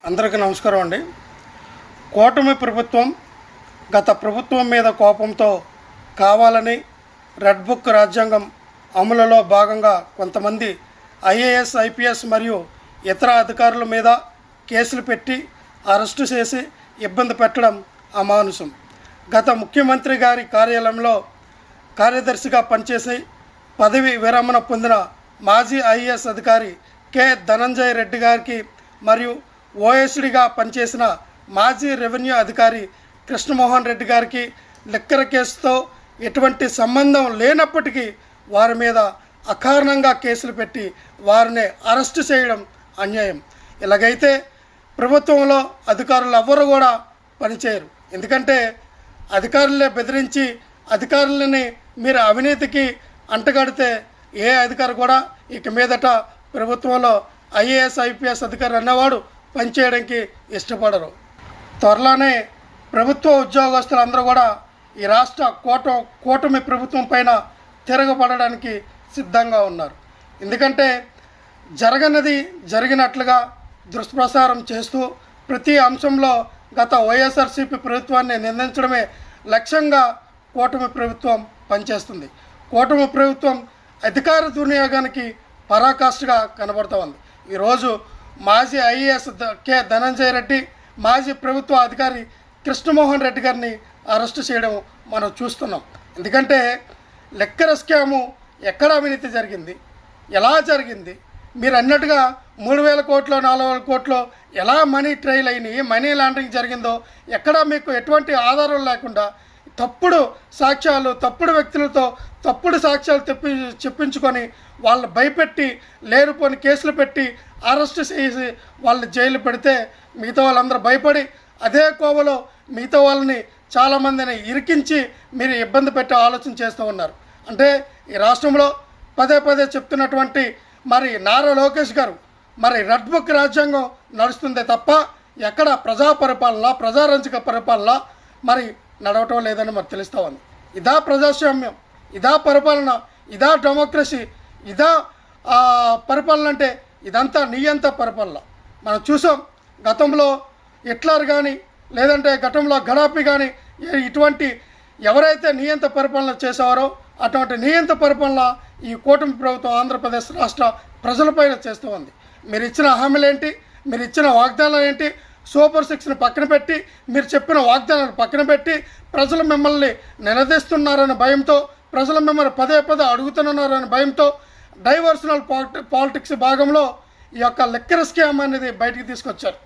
అందరికీ నమస్కారం అండి. కూటమి ప్రభుత్వం గత ప్రభుత్వం మీద కోపంతో కావాలని రెడ్ బుక్ రాజ్యాంగం అమలులో భాగంగా కొంతమంది ఐఏఎస్, ఐపీఎస్ మరియు ఇతర అధికారుల మీద కేసులు పెట్టి అరెస్టు చేసి ఇబ్బంది పెట్టడం అమానుషం. గత ముఖ్యమంత్రి గారి కార్యాలయంలో కార్యదర్శిగా పనిచేసి పదవి విరమణ పొందిన మాజీ ఐఏఎస్ అధికారి కె ధనంజయ రెడ్డి గారికి మరియు ఓఎస్డీగా పనిచేసిన మాజీ రెవెన్యూ అధికారి కృష్ణమోహన్ రెడ్డి గారికి లిక్కర్ కేసుతో ఎటువంటి సంబంధం లేనప్పటికీ వారి మీద అకారణంగా కేసులు పెట్టి వారిని అరెస్టు చేయడం అన్యాయం. ఇలాగైతే ప్రభుత్వంలో అధికారులు ఎవ్వరు కూడా పనిచేయరు. ఎందుకంటే అధికారులే బెదిరించి అధికారులని మీరు అవినీతికి అంటగడితే ఏ అధికారి కూడా ఇక మీదట ప్రభుత్వంలో ఐఏఎస్, ఐపీఎస్ అధికారి అన్నవాడు పనిచేయడానికి ఇష్టపడరు. త్వరలోనే ప్రభుత్వ ఉద్యోగస్తులందరూ కూడా ఈ రాష్ట్ర కూటమి ప్రభుత్వం పైన తిరగబడడానికి సిద్ధంగా ఉన్నారు. ఎందుకంటే జరగనిది జరిగినట్లుగా దుష్ప్రచారం చేస్తూ ప్రతి అంశంలో గత వైఎస్ఆర్సీపీ ప్రభుత్వాన్ని నిందించడమే లక్ష్యంగా కూటమి ప్రభుత్వం పనిచేస్తుంది. కూటమి ప్రభుత్వం అధికార దుర్వినియోగానికి పరాకాష్ఠగా కనబడుతూ ఉంది. ఈరోజు మాజీ ఐఏఎస్ కె ధనంజయ రెడ్డి, మాజీ ప్రభుత్వ అధికారి కృష్ణమోహన్ రెడ్డి గారిని అరెస్టు చేయడం మనం చూస్తున్నాం. ఎందుకంటే లిక్కర్ స్కాము ఎక్కడ అవినీతి జరిగింది, ఎలా జరిగింది, మీరు అన్నట్టుగా 3,000 కోట్లు 4,000 కోట్లు ఎలా మనీ ట్రైల్ అయినాయి, మనీ లాండరింగ్ జరిగిందో ఎక్కడ మీకు ఎటువంటి ఆధారం లేకుండా తప్పుడు సాక్ష్యాలు, తప్పుడు వ్యక్తులతో తప్పుడు సాక్ష్యాలు చెప్పించుకొని వాళ్ళు భయపెట్టి లేనిపోని కేసులు పెట్టి అరెస్ట్ చేసి వాళ్ళని జైలు పెడితే మిగతా వాళ్ళందరూ భయపడి అదే కోవలో మిగతా వాళ్ళని చాలామందిని ఇరికించి మీరు ఇబ్బంది పెట్టే ఆలోచన చేస్తూ ఉన్నారు. అంటే ఈ రాష్ట్రంలో పదే పదే చెప్తున్నటువంటి మరి నారా లోకేష్ గారు మరి రెడ్ బుక్ రాజ్యాంగం నడుస్తుందే తప్ప ఎక్కడ ప్రజా పరిపాలన, ప్రజారంజక పరిపాలన మరి నడవటం లేదని మరి తెలుస్తూ ఉంది. ఇదా ప్రజాస్వామ్యం, ఇదా పరిపాలన, ఇదా డెమోక్రసీ, ఇదా పరిపాలన అంటే ఇదంతా నియంత పరిపాలన. మనం చూసాం గతంలో హిట్లర్ కానీ లేదంటే గతంలో గడాఫీ కానీ ఇటువంటి ఎవరైతే నియంత పరిపాలన చేసేవారో అటువంటి నియంత పరిపాలన ఈ కూటమి ప్రభుత్వం ఆంధ్రప్రదేశ్ రాష్ట్ర ప్రజలపైన చేస్తూ ఉంది. మీరు ఇచ్చిన హామీలు ఏంటి, మీరు ఇచ్చిన వాగ్దానాలు ఏంటి, సూపర్ 6ని పక్కన పెట్టి మీరు చెప్పిన వాగ్దానాలు పక్కన పెట్టి ప్రజలు మిమ్మల్ని నిలదీస్తున్నారనే భయంతో, ప్రజలు మిమ్మల్ని పదే పదే అడుగుతున్నారనే భయంతో డైవర్షనల్ పాలిటిక్స్ భాగంలో ఈ యొక్క లిక్కర్ స్కామ్ అనేది బయటికి తీసుకొచ్చారు.